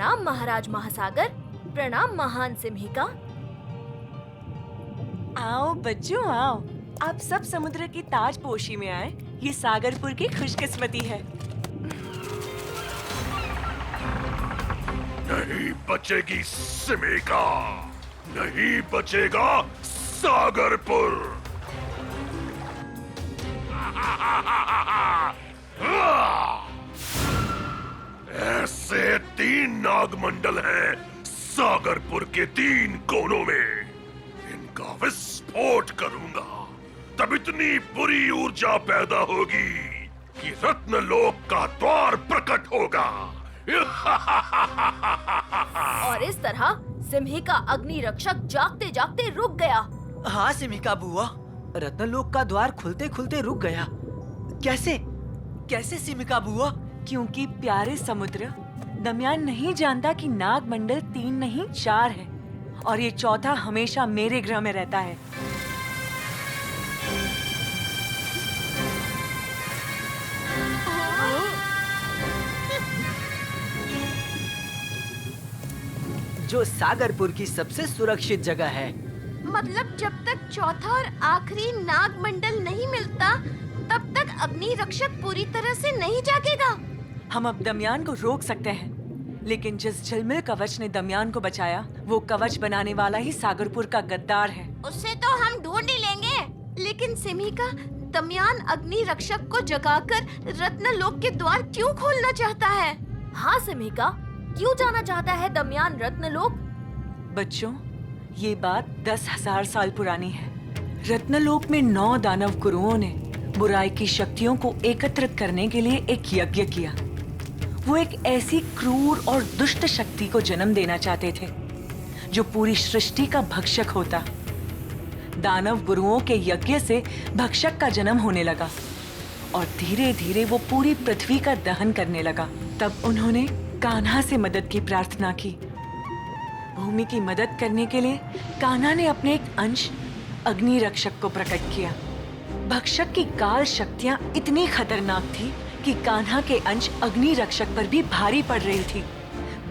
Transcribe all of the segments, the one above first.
प्रणाम महाराज महासागर, प्रणाम महान सिम्हिका। आओ बच्चों आओ, आप सब समुद्र की ताजपोशी में आए। ये सागरपुर की खुशकिस्मती है। नहीं बचेगी सिम्हिका, नहीं बचेगा सागरपुर। ऐसे 3 नागमंडल हैं सागरपुर के 3 कोनों में। इनका विस्फोट करूंगा, तब इतनी बुरी ऊर्जा पैदा होगी कि रत्नलोक का द्वार प्रकट होगा। और इस तरह सिम्हिका अग्नि रक्षक जागते जागते रुक गया। हाँ सिम्हिका बुआ, रत्नलोक का द्वार खुलते खुलते रुक गया। कैसे कैसे सिम्हिका बुआ? क्योंकि प्यारे समुद्र, दमयान नहीं जानता कि नागमंडल 3 नहीं 4 है, और ये चौथा हमेशा मेरे ग्रह में रहता है। जो सागरपुर की सबसे सुरक्षित जगह है। मतलब जब तक चौथा और आखिरी नागमंडल नहीं मिलता, तब तक अग्नि रक्षक पूरी तरह से नहीं जागेगा। हम अब दमयान को रोक सकते हैं, लेकिन जिस झिलमिल कवच ने दमयान को बचाया, वो कवच बनाने वाला ही सागरपुर का गद्दार है। उससे तो हम ढूंढ ही लेंगे। लेकिन सिम्हिका, दमयान अग्नि रक्षक को जगाकर रत्नलोक के द्वार क्यों खोलना चाहता है? हाँ सिम्हिका, क्यों जाना चाहता है दमयान रत्नलोक? बच्चों, ये बात 10,000 साल पुरानी है। रत्नलोक में 9 दानव गुरुओं ने बुराई की शक्तियों को एकत्रित करने के लिए एक यज्ञ किया। वो एक ऐसी क्रूर और दुष्ट शक्ति को जन्म देना चाहते थे जो पूरी सृष्टि का भक्षक होता। दानव गुरुओं के यज्ञ से भक्षक का जन्म होने लगा और धीरे धीरे वो पूरी पृथ्वी का दहन करने लगा। तब उन्होंने कान्हा से मदद की प्रार्थना की। भूमि की मदद करने के लिए कान्हा ने अपने एक अंश अग्नि रक्षक को प्रकट किया। भक्षक की काल शक्तियां इतनी खतरनाक थी कि कान्हा के अंश अग्नि रक्षक पर भी भारी पड़ रही थी।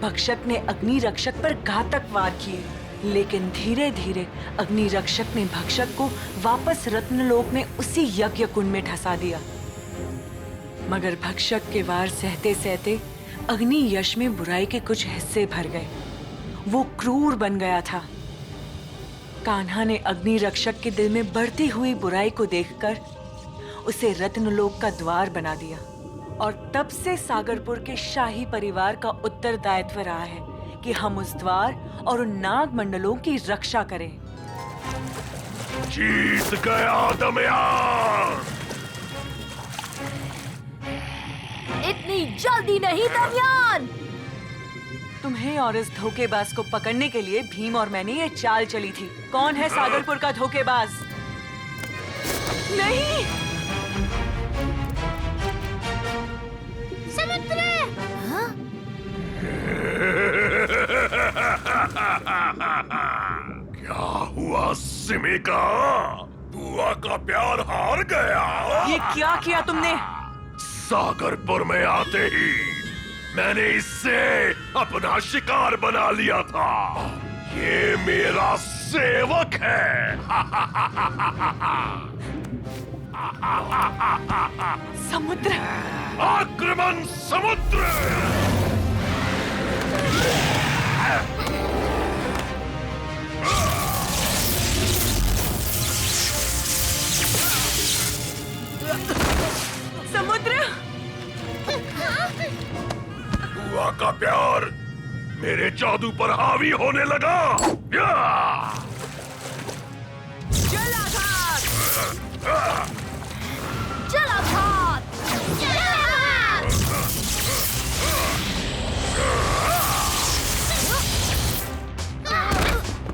भक्षक ने अग्नि रक्षक पर घातक वार किए, लेकिन धीरे धीरे अग्नि रक्षक ने भक्षक को वापस रत्नलोक में उसी यज्ञ कुंड में धंसा दिया। मगर भक्षक के वार सहते सहते अग्नि यश में बुराई के कुछ हिस्से भर गए। वो क्रूर बन गया था। कान्हा ने अग्नि रक्षक के दिल में बढ़ती हुई बुराई को देखकर उसे रत्नलोक का द्वार बना दिया, और तब से सागरपुर के शाही परिवार का उत्तरदायित्व रहा है कि हम उस द्वार और उन नागमंडलों की रक्षा करें। जीत गया दमयान। इतनी जल्दी नहीं दमयान। तुम्हें और इस धोखेबाज को पकड़ने के लिए भीम और मैंने ये चाल चली थी। कौन है सागरपुर का धोखेबाज? नहीं! समुद्र! हाँ? क्या हुआ सिम्हिका? बुआ का प्यार हार गया? ये क्या किया तुमने? सागरपुर में आते ही मैंने इससे अपना शिकार बना लिया था। ये मेरा सेवक है। समुद्र! आक्रमण समुद्र! समुद्र! बुआ का प्यार मेरे जादू पर हावी होने लगा। जलाघात! जलाघात!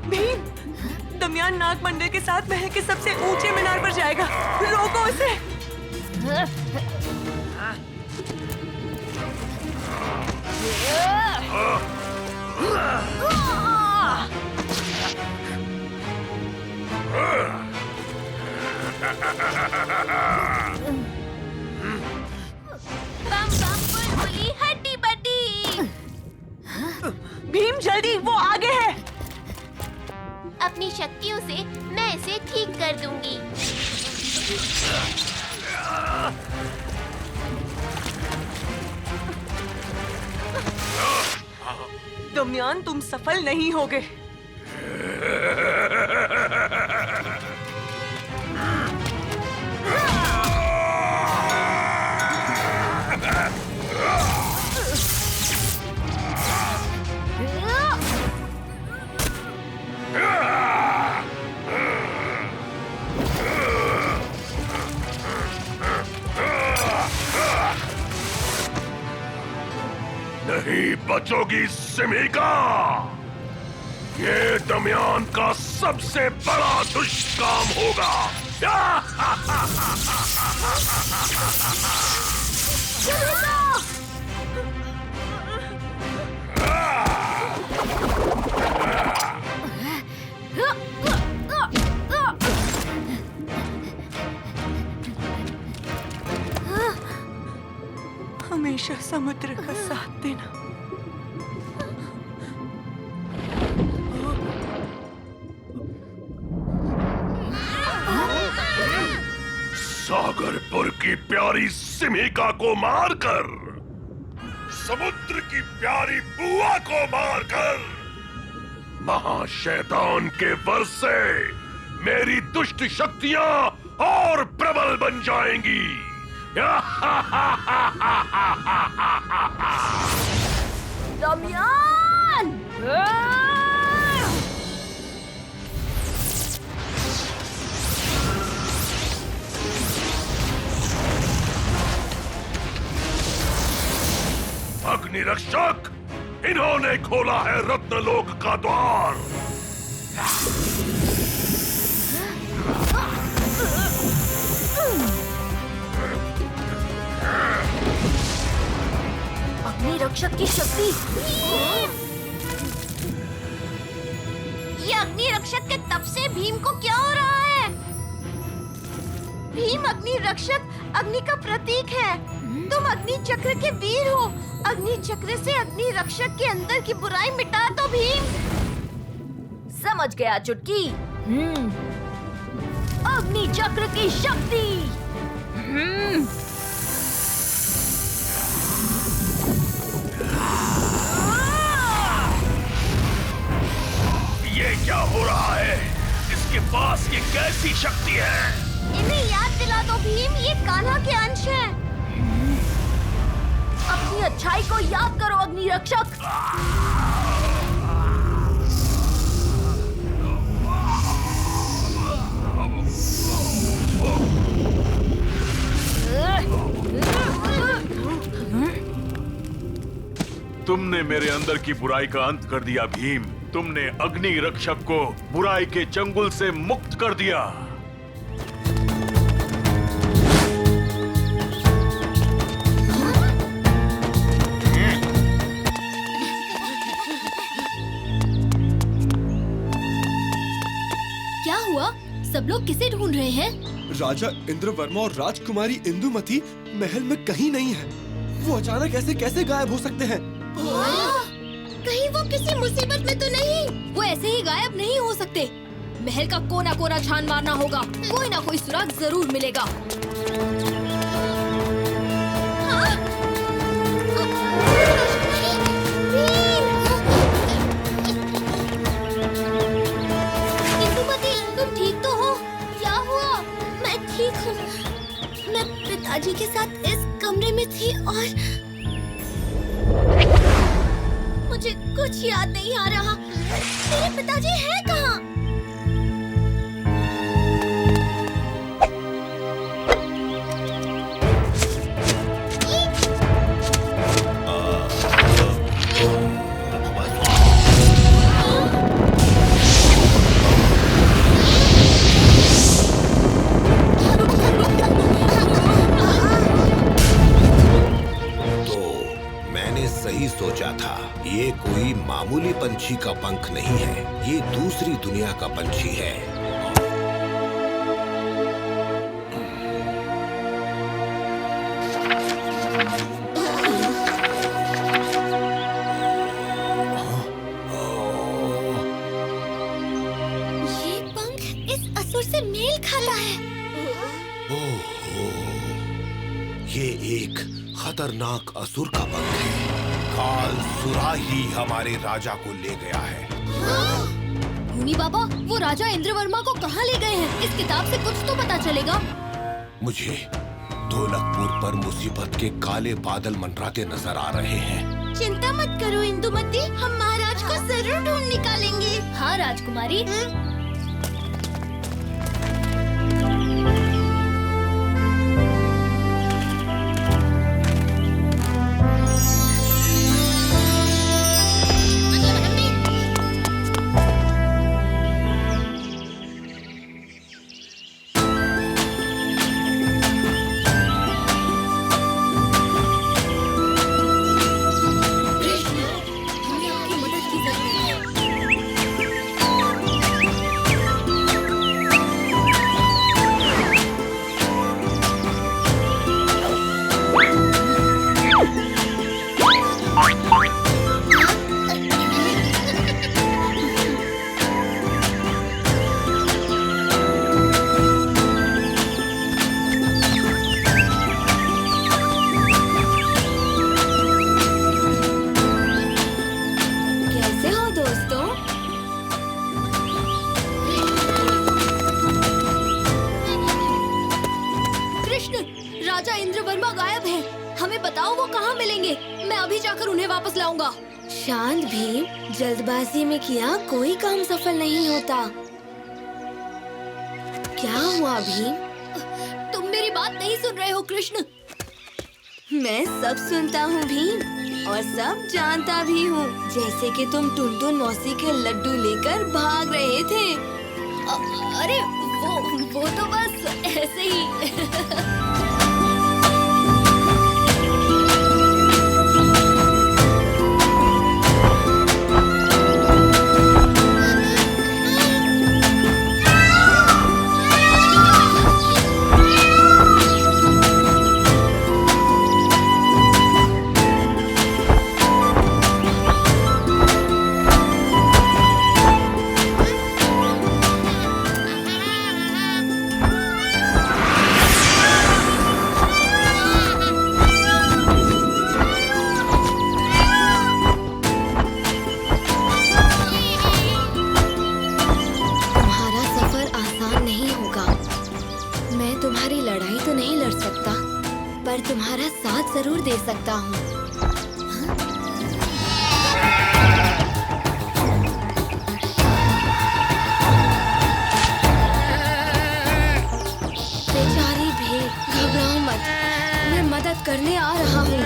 भीम! दमयान नागमंडल के साथ महल के सबसे ऊंचे मीनार पर जाएगा। रोको उसे! बम बम बुलबुली हड्डी बड्डी। जल्दी, वो आगे है। अपनी शक्तियों से मैं इसे ठीक कर दूंगी। दमयान, तुम सफल नहीं होगे। नहीं बचोगी सिमिका। ये दमयान का सबसे बड़ा दुष्काम होगा। हमेशा समुद्र का साथ देना। सागरपुर की प्यारी सिमिका को मारकर, समुद्र की प्यारी बुआ को मारकर, महाशैतान के वर से मेरी दुष्ट शक्तियां और प्रबल बन जाएंगी। दमयान! अग्निरक्षक, इन्होंने खोला है रत्नलोक का द्वार। अग्नि रक्षक की शक्ति। ये अग्नि रक्षक के तप से भीम को क्या हो रहा है? भीम अग्नि रक्षक अग्नि का प्रतीक है। तुम अग्नि चक्र के वीर हो। अग्नि चक्र से अग्नि रक्षक के अंदर की बुराई मिटा दो भीम। समझ गया चुटकी। अग्नि चक्र की शक्ति। ये क्या हो रहा है? इसके पास ये कैसी शक्ति है? इन्हें याद दिला दो भीम, ये कान्हा के अंश हैं। अपनी अच्छाई को याद करो अग्नि रक्षक। तुमने मेरे अंदर की बुराई का अंत कर दिया भीम। तुमने अग्नि रक्षक को बुराई के चंगुल से मुक्त कर दिया। क्या हुआ? सब लोग किसे ढूंढ रहे हैं? राजा इंद्रवर्मा और राजकुमारी इंदुमती महल में कहीं नहीं है। वो अचानक ऐसे कैसे गायब हो सकते हैं? कहीं वो किसी मुसीबत में तो नहीं? वो ऐसे ही गायब नहीं हो सकते। महल का कोना कोना छान मारना होगा। कोई ना कोई सुराग जरूर मिलेगा। इंदुमती, तुम ठीक तो हो? क्या हुआ? मैं ठीक हूँ। मैं पिताजी के साथ इस कमरे में थी और मुझे कुछ याद नहीं आ रहा। मेरे पिताजी हैं कहाँ? सही सोचा था। ये कोई मामूली पंछी का पंख नहीं है, ये दूसरी दुनिया का पंछी है। असुर से मेल खाता है। ओहो, ये एक खतरनाक असुर का पंख है। काल सुरा ही हमारे राजा को ले गया है। मुनि बाबा, वो राजा इंद्रवर्मा को कहाँ ले गए हैं? इस किताब से कुछ तो पता चलेगा। मुझे ढोलकपुर पर मुसीबत के काले बादल मंडराते नजर आ रहे हैं। चिंता मत करो इंदुमती, हम महाराज को जरूर ढूंढ निकालेंगे। हाँ राजकुमारी। राजा इंद्रवर्मा गायब है। हमें बताओ वो कहाँ मिलेंगे। मैं अभी जाकर उन्हें वापस लाऊंगा। शांत भीम, जल्दबाजी में किया कोई काम सफल नहीं होता। क्या हुआ भीम? तुम मेरी बात नहीं सुन रहे हो कृष्ण। मैं सब सुनता हूँ भीम, और सब जानता भी हूँ। जैसे कि तुम टुनटुन मौसी के लड्डू लेकर भाग रहे थे। अरे वो तो बस ऐसे ही। तुम्हारी लड़ाई तो नहीं लड़ सकता, पर तुम्हारा साथ जरूर दे सकता हूँ। बेचारी भेड़, घबराओ मत, मैं मदद करने आ रहा हूँ।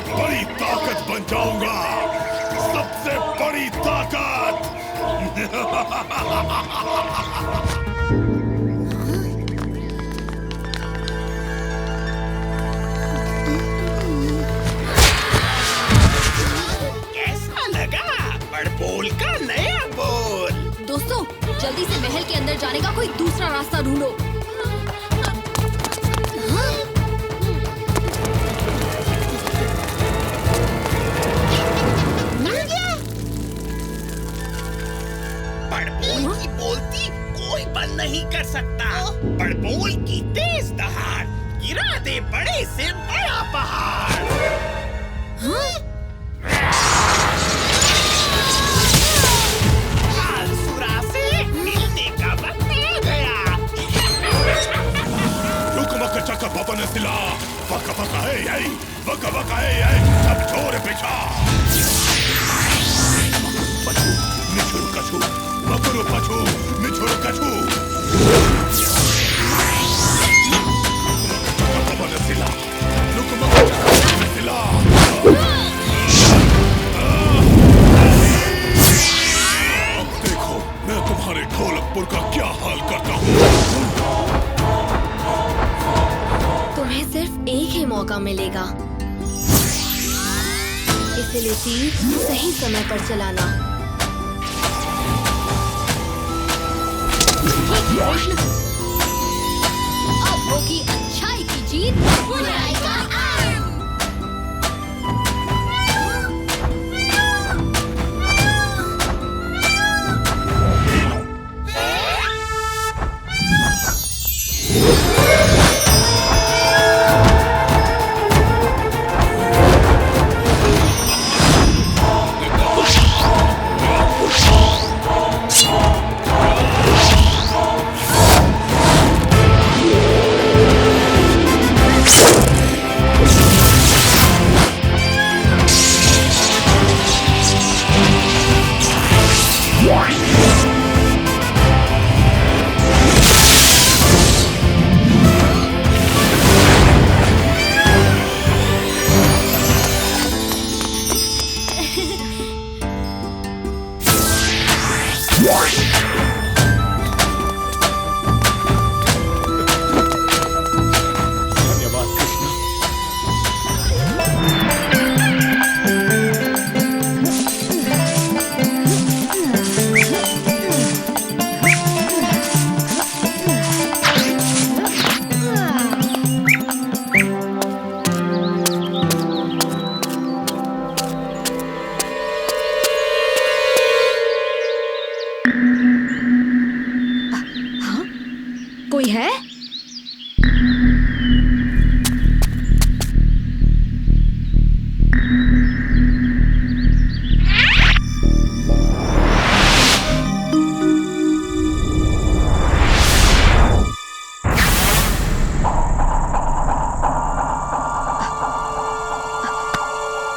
बड़ी ताकत बन जाऊंगा, सबसे बड़ी ताकत। कैसा लगा बड़बोल का नया बोल? दोस्तों, जल्दी से महल के अंदर जाने का कोई दूसरा रास्ता ढूंढो। बड़बोल की बोलती कोई बंद नहीं कर सकता। बड़बोल की तेज दहाड़ गिरा दे बड़े से बड़ा पहाड़। कालसुरा से मिलने का वक्त आ गया। रुक चक्कर पपन सिला, वका वका है सब छोड़ पिछा। पछू मिछुर कछू मकुरु पछू मिछुर कछू। पपन सिला, रुक चक्कर सिला। अब देखो मैं तुम्हारे ढोलकपुर का क्या हाल करता हूँ। मौका मिलेगा। इसलिए तीर सही समय पर चलाना। कृष्ण, अब होगी अच्छाई की जीत, बुराई का अंत। कोई है?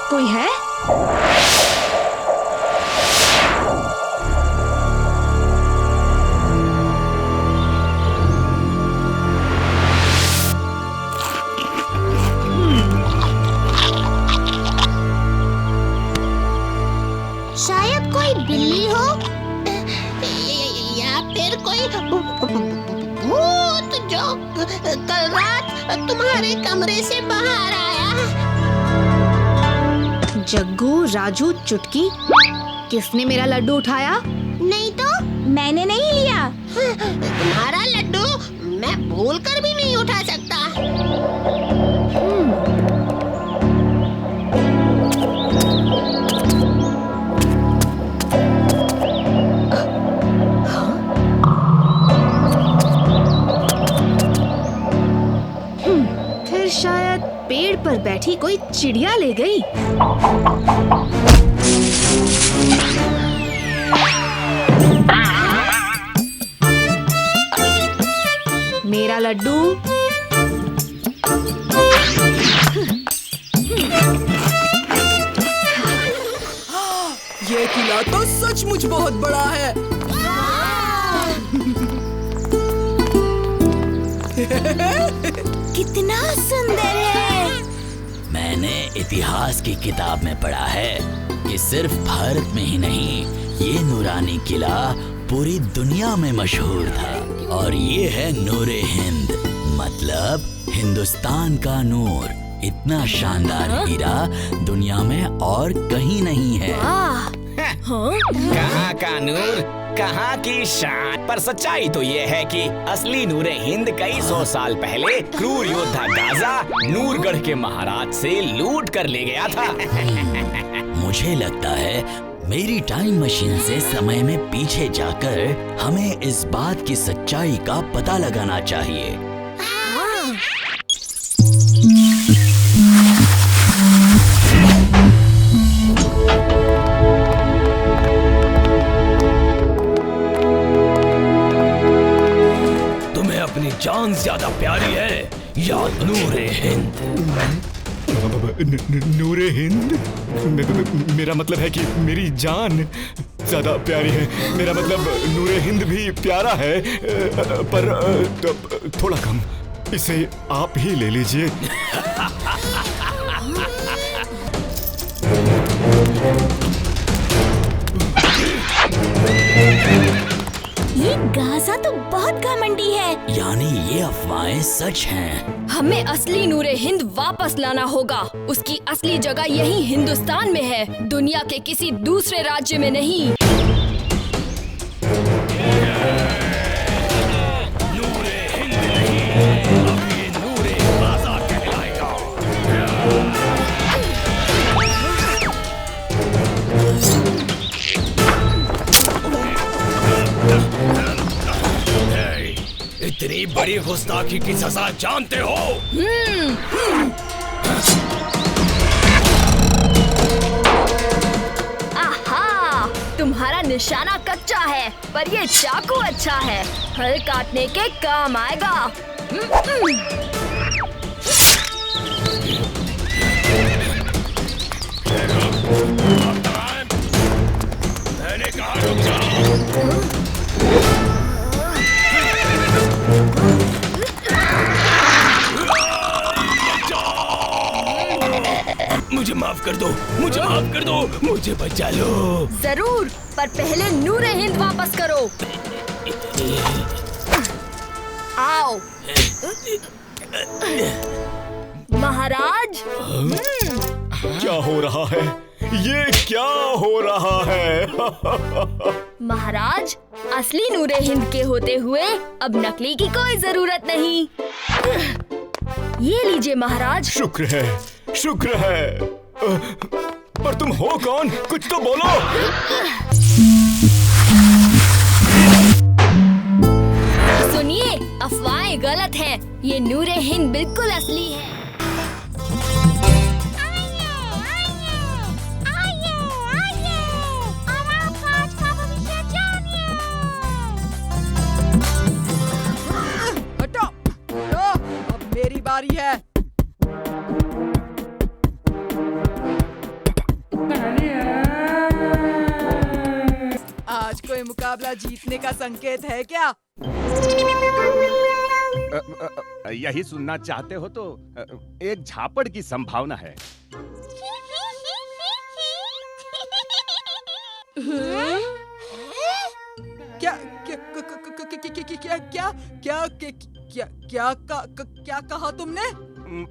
कोई है? शायद कोई बिल्ली हो या फिर कोई भूत जो कल रात तुम्हारे कमरे से बाहर आया। जग्गू, राजू, चुटकी, किसने मेरा लड्डू उठाया? नहीं तो मैंने नहीं लिया। तुम्हारा लड्डू मैं भूल कर भी नहीं उठा सकता। फिर शायद पेड़ पर बैठी कोई चिड़िया ले गई। मेरा लड्डू। ये किला तो सचमुच बहुत बड़ा है। कितना सुंदर है। मैंने इतिहास की किताब में पढ़ा है कि सिर्फ भारत में ही नहीं, ये नूरानी किला पूरी दुनिया में मशहूर था। और ये है नूरे हिंद, मतलब हिंदुस्तान का नूर। इतना शानदार हीरा दुनिया में और कहीं नहीं है। कहाँ का नूर, कहाँ की शान। पर सच्चाई तो ये है कि असली नूरे हिंद कई 100 साल पहले क्रूर योद्धा गाजा नूरगढ़ के महाराज से लूट कर ले गया था। मुझे लगता है मेरी टाइम मशीन से समय में पीछे जाकर हमें इस बात की सच्चाई का पता लगाना चाहिए। तुम्हें अपनी जान ज्यादा प्यारी है या नूरे हिंद? नूरे हिंद? मेरा मतलब है कि मेरी जान ज्यादा प्यारी है। मेरा मतलब नूरे हिंद भी प्यारा है, पर थोड़ा कम। इसे आप ही ले लीजिए। ये गाजा तो बहुत घमंडी है। यानी ये अफवाहें सच हैं। हमें असली नूरे हिंद वापस लाना होगा। उसकी असली जगह यही हिंदुस्तान में है, दुनिया के किसी दूसरे राज्य में नहीं। इतनी बड़ी गुस्ताखी की सजा जानते हो? आहा, तुम्हारा निशाना कच्चा है, पर ये चाकू अच्छा है, हल काटने के काम आएगा। मैंने कहा रुक जाओ। मुझे माफ कर दो, मुझे माफ कर दो, मुझे बचा लो। जरूर, पर पहले नूरे हिंद वापस करो। आओ। महाराज। क्या हो रहा है? ये क्या हो रहा है? महाराज, असली नूरे हिंद के होते हुए अब नकली की कोई जरूरत नहीं। ये लीजिए महाराज। शुक्र है, शुक्र है। पर तुम हो कौन? कुछ तो बोलो। सुनिए, अफवाहें गलत हैं। ये नूरे हिंद बिल्कुल असली है। हटो, अब मेरी बारी है। आज कोई मुकाबला जीतने का संकेत है क्या? यही सुनना चाहते हो तो एक झापड़ की संभावना है। क्या क्या क्या क्या क्या क्या क्या क्या कहा तुमने?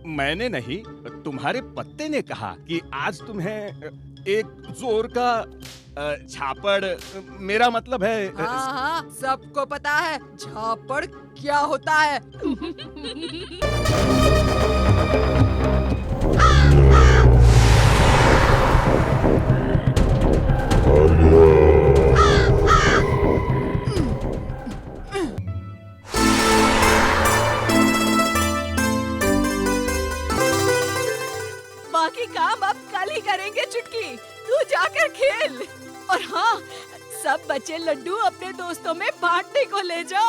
मैंने नहीं, तुम्हारे पत्ते ने कहा कि आज तुम्हें एक जोर का झापड़, मेरा मतलब है। हाँ हाँ, सबको पता है झापड़ क्या होता है। बाकी काम अब कल ही करेंगे चुटकी, तू जाकर खेल। और हाँ, सब बचे लड्डू अपने दोस्तों में बांटने को ले जा।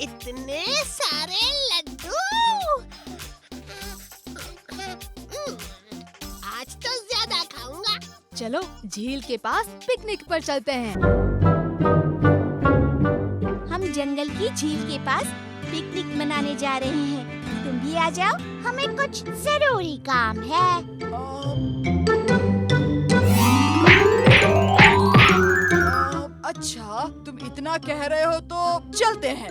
इतने सारे लड्डू। आज तो ज्यादा खाऊंगा। चलो झील के पास पिकनिक पर चलते हैं। हम जंगल की झील के पास पिकनिक मनाने जा रहे हैं। तुम भी आ जाओ, हमें कुछ जरूरी काम है। अच्छा, तुम इतना कह रहे हो तो चलते हैं।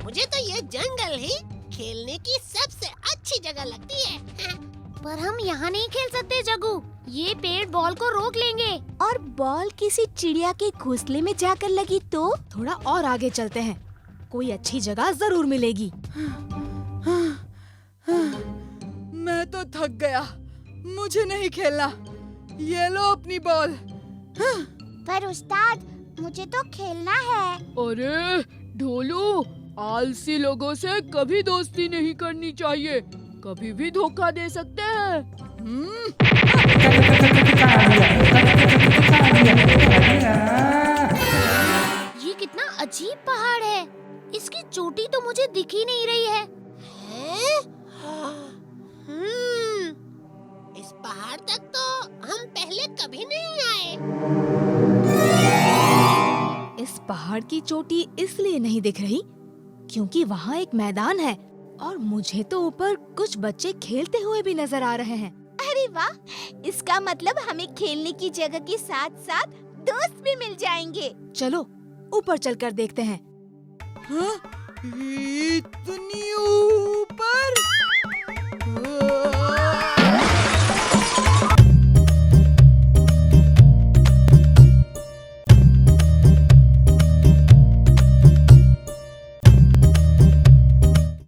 मुझे तो ये जंगल ही खेलने की सबसे अच्छी जगह लगती है। पर हम यहाँ नहीं खेल सकते जग्गू, ये पेड़ बॉल को रोक लेंगे। और बॉल किसी चिड़िया के घोंसले में जाकर लगी तो? थोड़ा और आगे चलते हैं, कोई अच्छी जगह जरूर मिलेगी। मैं तो थक गया, मुझे नहीं खेलना। ये लो अपनी बॉल। पर उस्ताद, मुझे तो खेलना है। अरे ढोलू, आलसी लोगों से कभी दोस्ती नहीं करनी चाहिए, कभी भी धोखा दे सकते हैं। ये कितना अजीब पहाड़ है, इसकी चोटी तो मुझे दिख ही नहीं रही है। इस पहाड़ तक तो हम पहले कभी नहीं आए। इस पहाड़ की चोटी इसलिए नहीं दिख रही क्योंकि वहाँ एक मैदान है और मुझे तो ऊपर कुछ बच्चे खेलते हुए भी नजर आ रहे हैं। अरे वाह, इसका मतलब हमें खेलने की जगह के साथ साथ दोस्त भी मिल जाएंगे। चलो ऊपर चलकर देखते हैं। हाँ? इतनी ऊपर?